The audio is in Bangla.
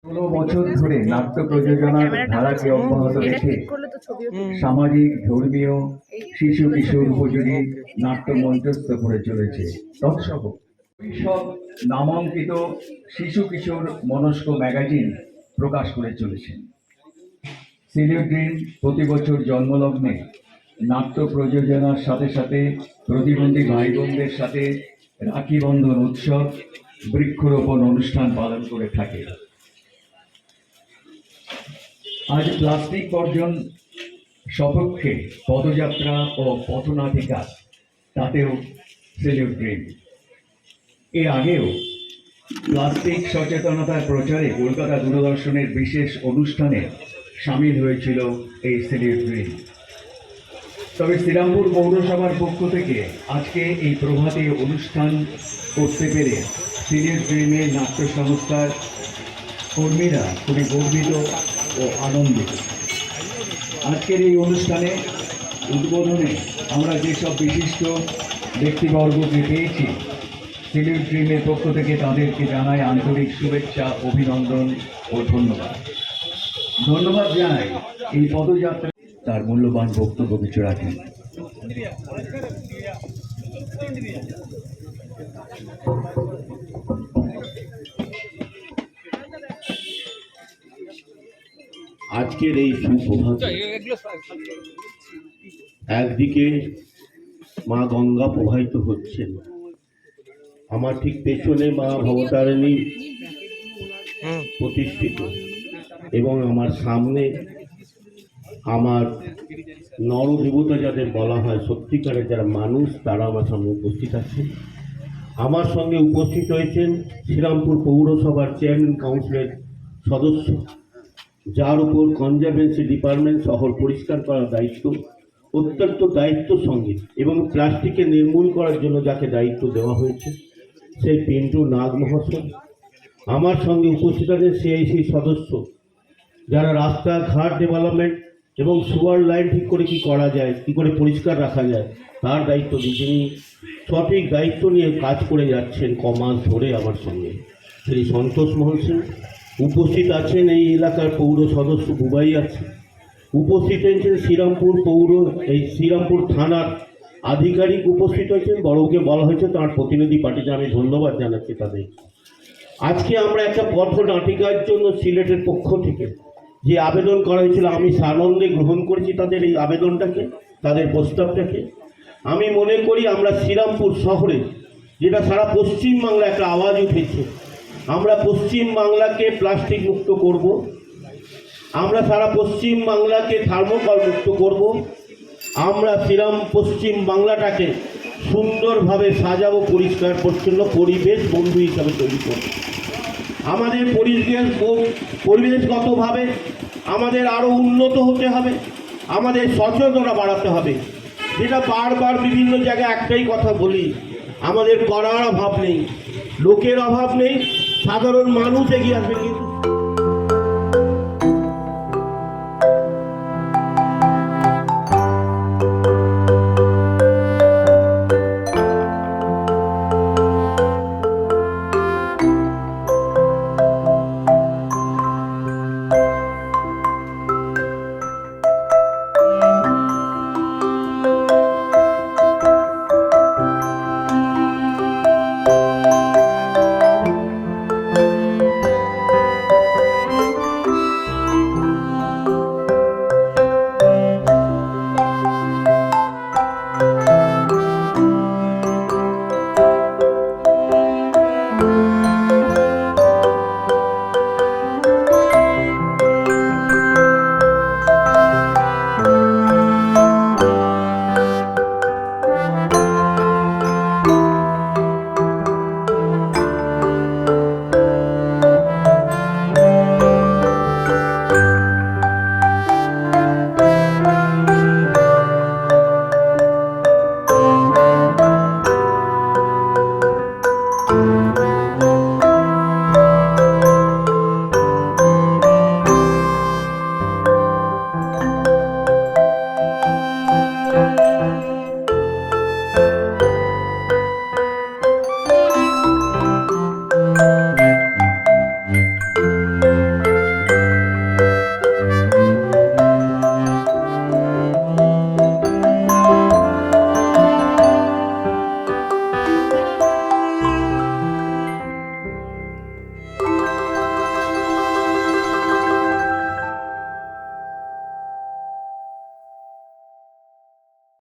16 বছর ধরে নাট্য প্রযোজনার ধারাকে অব্যাহত রেখে সামাজিক, ধর্মীয়, শিশু কিশোর উপযোগী নাট্য মঞ্চস্থ করে চলেছে। তৎসহ এইসব নামাঙ্কিত শিশু কিশোর মনস্ক ম্যাগাজিন প্রকাশ করে চলেছেন। সিলিউ ড্রিম প্রতি বছর জন্মলগ্নে নাট্য প্রযোজনার সাথে সাথে প্রতিবন্ধী ভাই বোনদের সাথে রাখি বন্ধন উৎসব, বৃক্ষরোপণ অনুষ্ঠান পালন করে থাকে। আজ প্লাস্টিক বর্জন সপক্ষে পদযাত্রা ও পথনাটিকা, তাতেও সিলিউ ড্রিম। এর আগেও প্লাস্টিক সচেতনতার প্রচারে কলকাতা দূরদর্শনের বিশেষ অনুষ্ঠানে সামিল হয়েছিল এই সিলিউ ড্রিম। তবে শ্রীরামপুর পৌরসভার পক্ষ থেকে আজকে এই প্রভাতী অনুষ্ঠান করতে পেরে সিলিউ ড্রিমের নাট্য সংস্থার কর্মীরা খুবই গর্বিত ও আনন্দিত। আজকের এই অনুষ্ঠানে উদ্বোধনে আমরা যেসব বিশিষ্ট ব্যক্তিবর্গকে পেয়েছি, সিলিউ ড্রিমের পক্ষ থেকে তাদেরকে জানাই আন্তরিক শুভেচ্ছা, অভিনন্দন ও ধন্যবাদ। ধন্যবাদ জানাই এই পদযাত্রা তার মূল্যবান বক্তব্য কিছু রাখেন। আজকের এই সুপ্রভাত, একদিকে মা গঙ্গা প্রবাহিত হচ্ছেন, আমার ঠিক পেছনে মা ভবতারিণী প্রতিষ্ঠিত, এবং আমার সামনে আমার নরদেবতা যাদের বলা হয়, সত্যিকারের যারা মানুষ, তারা আমার সামনে উপস্থিত আছেন। আমার সঙ্গে উপস্থিত হয়েছেন শ্রীরামপুর পৌরসভার চেয়ারম্যান কাউন্সিলের সদস্য, যার উপর কনজারভেন্সি ডিপার্টমেন্ট শহর পরিষ্কার করার দায়িত্ব, অত্যন্ত দায়িত্বের সঙ্গে, এবং প্লাস্টিককে নির্মূল করার জন্য যাকে দায়িত্ব দেওয়া হয়েছে, সেই পিন্টু নাগ মহাশয়। আমার সঙ্গে উপস্থিত আছেন সিআইসি সদস্য, যারা রাস্তাঘাট ডেভেলপমেন্ট এবং সুয়ার লাইন ঠিক করে কী করা যায়, কী করে পরিষ্কার রাখা যায়, তার দায়িত্ব যিনি সঠিক দায়িত্ব নিয়ে কাজ করে যাচ্ছেন কমাস ধরে। আমার সঙ্গে শ্রী সন্তোষ মোহন সিং উপস্থিত আছেন, এই এলাকার পৌর সদস্য বুবাই আছে উপস্থিত হয়েছেন, শ্রীরামপুর শ্রীরামপুর থানার আধিকারিক উপস্থিত হয়েছেন, বড়কে বলা হয়েছে তার প্রতিনিধি পার্টিতে আমি ধন্যবাদ জানাচ্ছি তাদের। আজকে আমরা একটা পথনাটিকার জন্য সিলেটের পক্ষ থেকে যে আবেদন করা হয়েছিল, আমি সানন্দে গ্রহণ করেছি তাদের এই আবেদনটাকে, তাদের প্রস্তাবটাকে। আমি মনে করি আমরা শ্রীরামপুর শহরে, যেটা সারা পশ্চিমবাংলা একটা আওয়াজ উঠেছে, আমরা পশ্চিমবাংলাকে প্লাস্টিক মুক্ত করব, আমরা সারা পশ্চিমবাংলাকে থার্মোকল মুক্ত করব, আমরা পশ্চিম বাংলাটাকে সুন্দরভাবে সাজাবো, পরিষ্কার পরিচ্ছন্ন পরিবেশ বন্ধু হিসাবে তৈরি করব। আমাদের পরিবেশগতভাবে আমাদের আরও উন্নত হতে হবে, আমাদের সচেতনতা বাড়াতে হবে। যেটা বারবার বিভিন্ন জায়গায় একটাই কথা বলি, আমাদের করার অভাব নেই, লোকের অভাব নেই, সাধারণ মানুষ এগিয়ে আসবে। কিন্তু